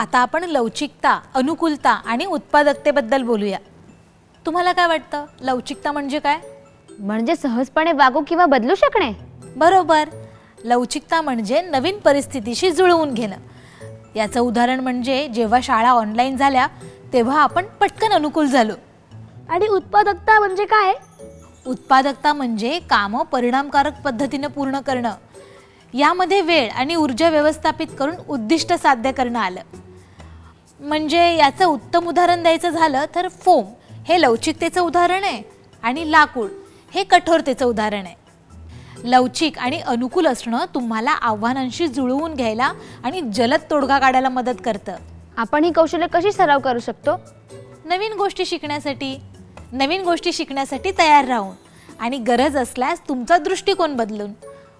आता आपण लवचिकता, अनुकूलता आणि उत्पादकतेबद्दल बोलूया. तुम्हाला काय वाटतं, लवचिकता म्हणजे काय? म्हणजे सहजपणे वागू किंवा बदलू शकणे. बरोबर. लवचिकता म्हणजे नवीन परिस्थितीशी जुळवून घेणं. याचं उदाहरण म्हणजे जेव्हा शाळा ऑनलाईन झाल्या तेव्हा आपण पटकन अनुकूल झालो. आणि उत्पादकता म्हणजे काय? उत्पादकता म्हणजे कामं परिणामकारक पद्धतीने पूर्ण करणं. यामध्ये वेळ आणि ऊर्जा व्यवस्थापित करून उद्दिष्ट साध्य करणं आलं. म्हणजे याचं उत्तम उदाहरण द्यायचं झालं तर फोम हे लवचिकतेचं उदाहरण आहे आणि लाकूड हे कठोरतेचं उदाहरण आहे. लवचिक आणि अनुकूल असणं तुम्हाला आव्हानांशी जुळवून घ्यायला आणि जलद तोडगा काढायला मदत करतं. आपण ही कौशल्य कशी सराव करू शकतो? नवीन गोष्टी शिकण्यासाठी तयार राहून आणि गरज असल्यास तुमचा दृष्टिकोन बदलून.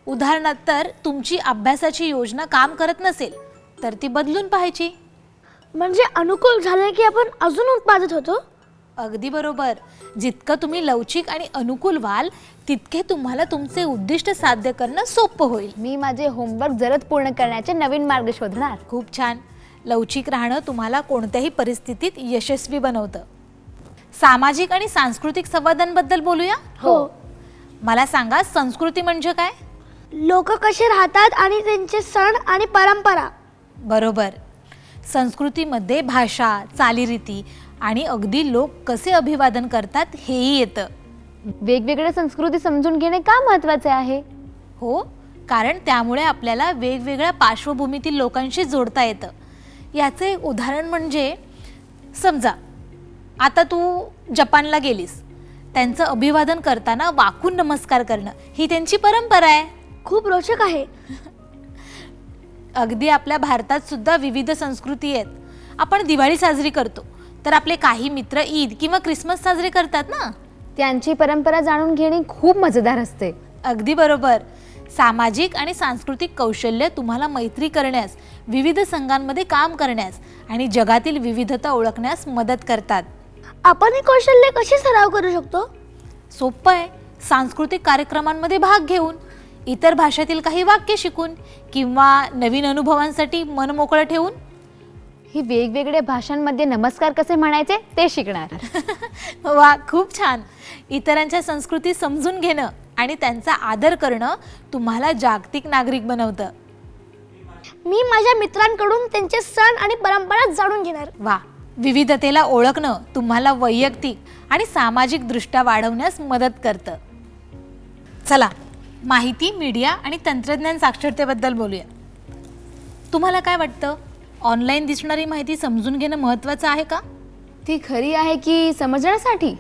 उदाहरणार्थ तर तुमची अभ्यासाची योजना काम करत नसेल तर ती बदलून पाहायची. म्हणजे अनुकूल झाले की आपण अजून उत्पादक होतो. अगदी बरोबर. जितकं तुम्ही लवचिक आणि अनुकूल व्हाल तितके तुम्हाला तुमचे उद्दिष्ट साध्य करणं सोपं होईल. मी माझे होमवर्क जलद पूर्ण करण्याचे नवीन मार्ग शोधणार. खूप छान. लवचिक राहणं तुम्हाला कोणत्याही परिस्थितीत यशस्वी बनवतं. सामाजिक आणि सांस्कृतिक संवादांबद्दल बोलूया. हो. मला सांगा, संस्कृती म्हणजे काय? लोक कसे राहतात आणि त्यांचे सण आणि परंपरा. बरोबर. संस्कृतीमध्ये भाषा, चालीरीती आणि अगदी लोक कसे अभिवादन करतात हेही येतं. वेगवेगळ्या संस्कृती समजून घेणे का महत्त्वाचे आहे? हो, कारण त्यामुळे आपल्याला वेगवेगळ्या पार्श्वभूमीतील लोकांशी जोडता येतं. याचं एक उदाहरण म्हणजे, समजा आता तू जपानला गेलीस, त्यांचं अभिवादन करताना वाकून नमस्कार करणं ही त्यांची परंपरा आहे. खूप रोचक आहे. अगदी आपल्या भारतात सुद्धा विविध संस्कृती आहेत. आपण दिवाळी साजरी करतो तर आपले काही मित्र ईद किंवा ख्रिसमस साजरे करतात ना. त्यांची परंपरा जाणून घेणे खूप मजेदार असते. अगदी बरोबर. सामाजिक आणि सांस्कृतिक कौशल्य तुम्हाला मैत्री करण्यास, विविध संघांमध्ये काम करण्यास आणि जगातील विविधता ओळखण्यास मदत करतात. आपण ही कौशल्य कशी सराव करू शकतो? सोपं आहे. सांस्कृतिक कार्यक्रमांमध्ये भाग घेऊन, इतर भाषेतील काही वाक्य शिकून किंवा नवीन अनुभवांसाठी मन मोकळं ठेवून. ही वेगवेगळ्या भाषांमध्ये नमस्कार कसे म्हणायचे ते शिकणार. वा, खूप छान. इतरांच्या संस्कृती समजून घेणं आणि त्यांचा आदर करणं तुम्हाला जागतिक नागरिक बनवतं. मी माझ्या मित्रांकडून त्यांचे सण आणि परंपरा जाणून घेणार. वा, विविधतेला ओळखणं तुम्हाला वैयक्तिक आणि सामाजिक दृष्ट्या वाढवण्यास मदत करतं. चला, माहिती, मीडिया आणि तंत्रज्ञान साक्षरतेबद्दल बोलूया. तुम्हाला काय वाटतं, ऑनलाईन दिसणारी माहिती समजून घेणं महत्त्वाचं आहे का? ती खरी आहे की समजण्यासाठी?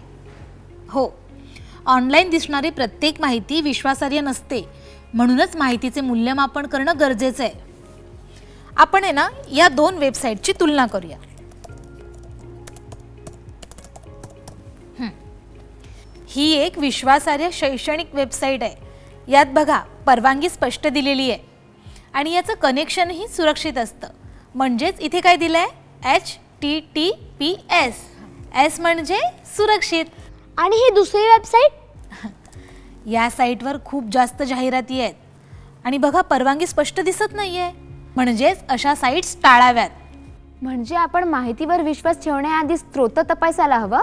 हो, ऑनलाईन दिसणारी प्रत्येक माहिती विश्वासार्ह नसते. म्हणूनच माहितीचे मूल्यमापन करणं गरजेचं आहे. आपण आहे ना, या दोन वेबसाईटची तुलना करूया. ही एक विश्वासार्ह शैक्षणिक वेबसाईट आहे. यात बघा, परवानगी स्पष्ट दिलेली आहे आणि याचं कनेक्शनही सुरक्षित असतं. म्हणजेच इथे काय दिलं आहे, HTTPS. एस म्हणजे सुरक्षित. आणि ही दुसरी वेबसाईट? या साईटवर खूप जास्त जाहिराती आहेत आणि बघा, परवानगी स्पष्ट दिसत नाही आहे. म्हणजेच अशा साईट्स टाळाव्यात. म्हणजे आपण माहितीवर विश्वास ठेवण्याआधी स्रोत तपासायला हवा.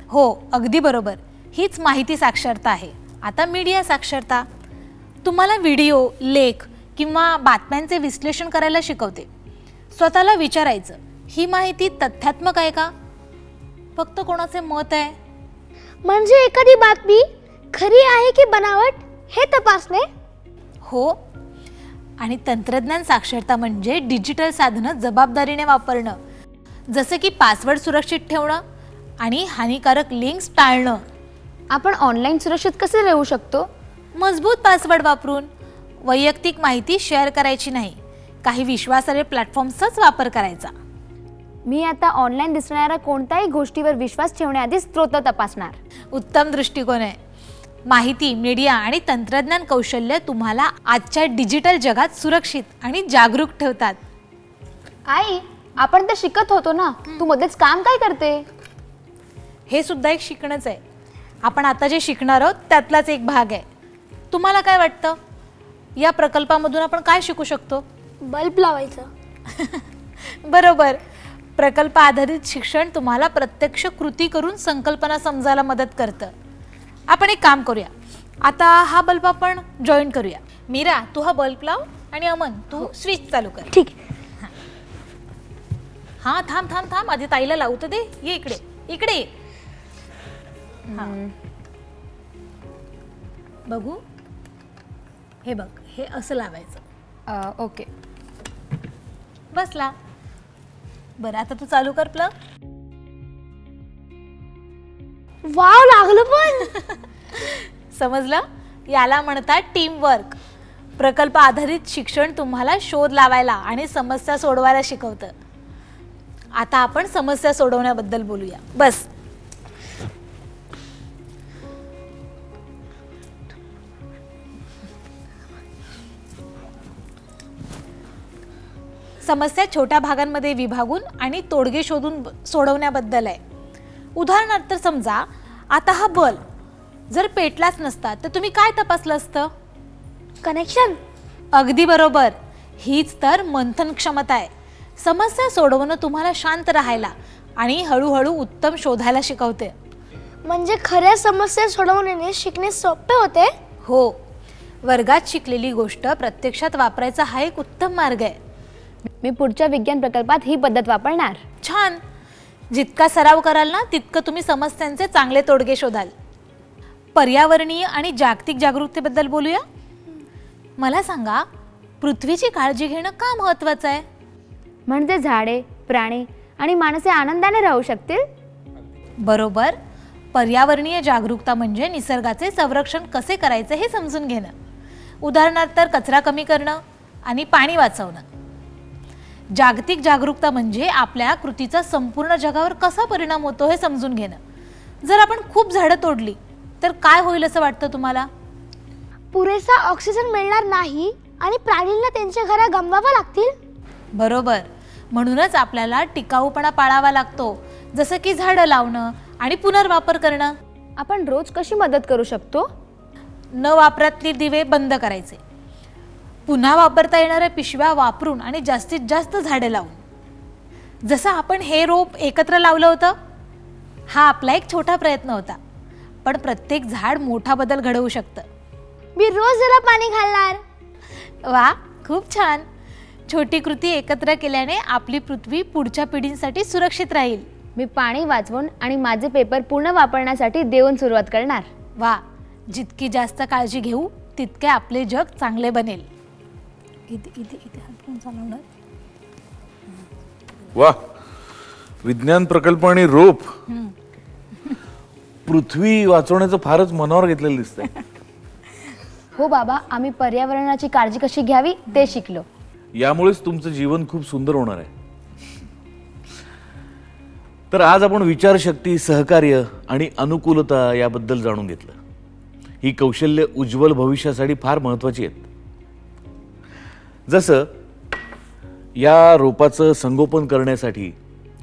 हो, अगदी बरोबर. हीच माहिती साक्षरता आहे. आता मीडिया साक्षरता तुम्हाला व्हिडिओ, लेख किंवा बातम्यांचे विश्लेषण करायला शिकवते. स्वतःला विचारायचं, ही माहिती तथ्यात्मक आहे का, फक्त कोणाचे मत आहे? म्हणजे एखादी बातमी खरी आहे की बनावट हे तपासणे. हो. आणि तंत्रज्ञान साक्षरता म्हणजे डिजिटल साधनं जबाबदारीने वापरणं, जसं की पासवर्ड सुरक्षित ठेवणं आणि हानिकारक लिंक्स टाळणं. आपण ऑनलाईन सुरक्षित कसे राहू शकतो? मजबूत पासवर्ड वापरून. वैयक्तिक माहिती शेअर करायची नाही. काही विश्वासार्ह प्लॅटफॉर्मचाच वापर करायचा. मी आता ऑनलाईन दिसणाऱ्या कोणत्याही गोष्टीवर विश्वास ठेवण्याआधी स्रोत तपासणार. उत्तम दृष्टिकोन आहे. माहिती, मीडिया आणि तंत्रज्ञान कौशल्य तुम्हाला आजच्या डिजिटल जगात सुरक्षित आणि जागरूक ठेवतात. आई, आपण तर शिकत होतो ना, तू मध्येच काम काय करते? हे सुद्धा एक शिकणंच आहे. आपण आता जे शिकणार आहोत त्यातलाच एक भाग आहे. तुम्हाला काय वाटतं, या प्रकल्पामधून आपण काय शिकू शकतो? बल्ब लावायचं. बरोबर. प्रकल्प आधारित शिक्षण तुम्हाला प्रत्यक्ष कृती करून संकल्पना समजायला मदत करतं. आपण एक काम करूया, आता हा बल्ब आपण जॉईन करूया. मीरा तू हा बल्ब लाव आणि अमन तू स्विच चालू कर. ठीक आहे. हा थांब थांब थांब, आधी ताईला लावू तर दे. ये इकडे इकडे ये. हा. बघू, हे बघ, हे असं लावायचं. ओके. बसला. बरं आता तू चालू कर प्लग. वाव, लागलं पण. समजलं? याला म्हणतात टीम वर्क. प्रकल्प आधारित शिक्षण तुम्हाला शोध लावायला आणि समस्या सोडवायला शिकवतं. आता आपण समस्या सोडवण्याबद्दल बोलूया. बस. समस्या छोट्या भागांमध्ये विभागून आणि तोडगे शोधून सोडवण्याबद्दल आहे. उदाहरणार्थ समजा आता हा बल्ब जर पेटलाच नसता तर तुम्ही काय तपासलं असतं? कनेक्शन. अगदी बरोबर. हीच तर मंथन क्षमता आहे. समस्या सोडवणं तुम्हाला शांत राहायला आणि हळूहळू उत्तम शोधायला शिकवते. म्हणजे खऱ्या समस्या सोडवण्याने शिकणे सोपे होते. हो, वर्गात शिकलेली गोष्ट प्रत्यक्षात वापरायचा हा एक उत्तम मार्ग आहे. मी पुढच्या विज्ञान प्रकल्पात ही पद्धत वापरणार. छान. जितका सराव कराल ना तितकं तुम्ही समस्यांचे चांगले तोडगे शोधाल. पर्यावरणीय आणि जागतिक जागरूकतेबद्दल बोलूया. मला सांगा, पृथ्वीची काळजी घेणं का महत्त्वाचं आहे? म्हणजे झाडे, प्राणी आणि माणसे आनंदाने राहू शकतील. बरोबर. पर्यावरणीय जागरूकता म्हणजे निसर्गाचे संरक्षण कसे करायचे हे समजून घेणं. उदाहरणार्थ कचरा कमी करणं आणि पाणी वाचवणं. जागतिक जागरूकता म्हणजे आपल्या कृतीचा संपूर्ण जगावर कसा परिणाम होतो हे समजून घेणं. जर आपण खूप झाडं तोडली तर काय होईल असं वाटतं तुम्हाला? पुरेसा ऑक्सिजन मिळणार नाही आणि प्राण्यांना त्यांच्या घरा गमवावा लागतील. बरोबर. म्हणूनच आपल्याला टिकाऊपणा पाळावा लागतो, जसं की झाडं लावणं आणि पुनर्वापर करणं. आपण रोज कशी मदत करू शकतो? न वापरातली दिवे बंद करायचे, पुन्हा वापरता येणाऱ्या पिशव्या वापरून आणि जास्तीत जास्त झाडे लावून. जसं आपण हे रोप एकत्र लावलं होतं, हा आपला एक छोटा प्रयत्न होता, पण प्रत्येक झाड मोठा बदल घडवू शकतं. मी रोज त्याला पाणी घालणार. वा, खूप छान. छोटी कृती एकत्र केल्याने आपली पृथ्वी पुढच्या पिढींसाठी सुरक्षित राहील. मी पाणी वाचवून आणि माझे पेपर पूर्ण वापरण्यासाठी देऊन सुरुवात करणार. वा, जितकी जास्त काळजी घेऊ तितके आपले जग चांगले बनेल. इथे इथे इथे हात घेऊन चालवणार. वा, विज्ञान प्रकल्प आणि रोप. पृथ्वी वाचवण्याचं फारच मनावर घेतलेलं दिसतंय. हो बाबा, आम्ही पर्यावरणाची काळजी कशी घ्यावी ते शिकलो. यामुळेच तुमचं जीवन खूप सुंदर होणार आहे. तर आज आपण विचारशक्ती, सहकार्य आणि अनुकूलता याबद्दल जाणून घेतलं. ही कौशल्य उज्ज्वल भविष्यासाठी फार महत्त्वाची आहेत. जसं या रोपाचं संगोपन करण्यासाठी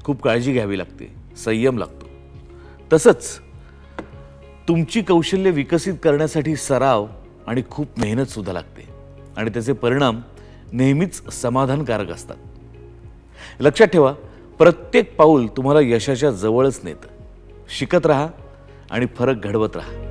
खूप काळजी घ्यावी लागते, संयम लागतो, तसंच तुमची कौशल्य विकसित करण्यासाठी सराव आणि खूप मेहनत सुद्धा लागते आणि त्याचे परिणाम नेहमीच समाधानकारक असतात. लक्षात ठेवा, प्रत्येक पाऊल तुम्हाला यशाच्या जवळच नेतं. शिकत राहा आणि फरक घडवत राहा.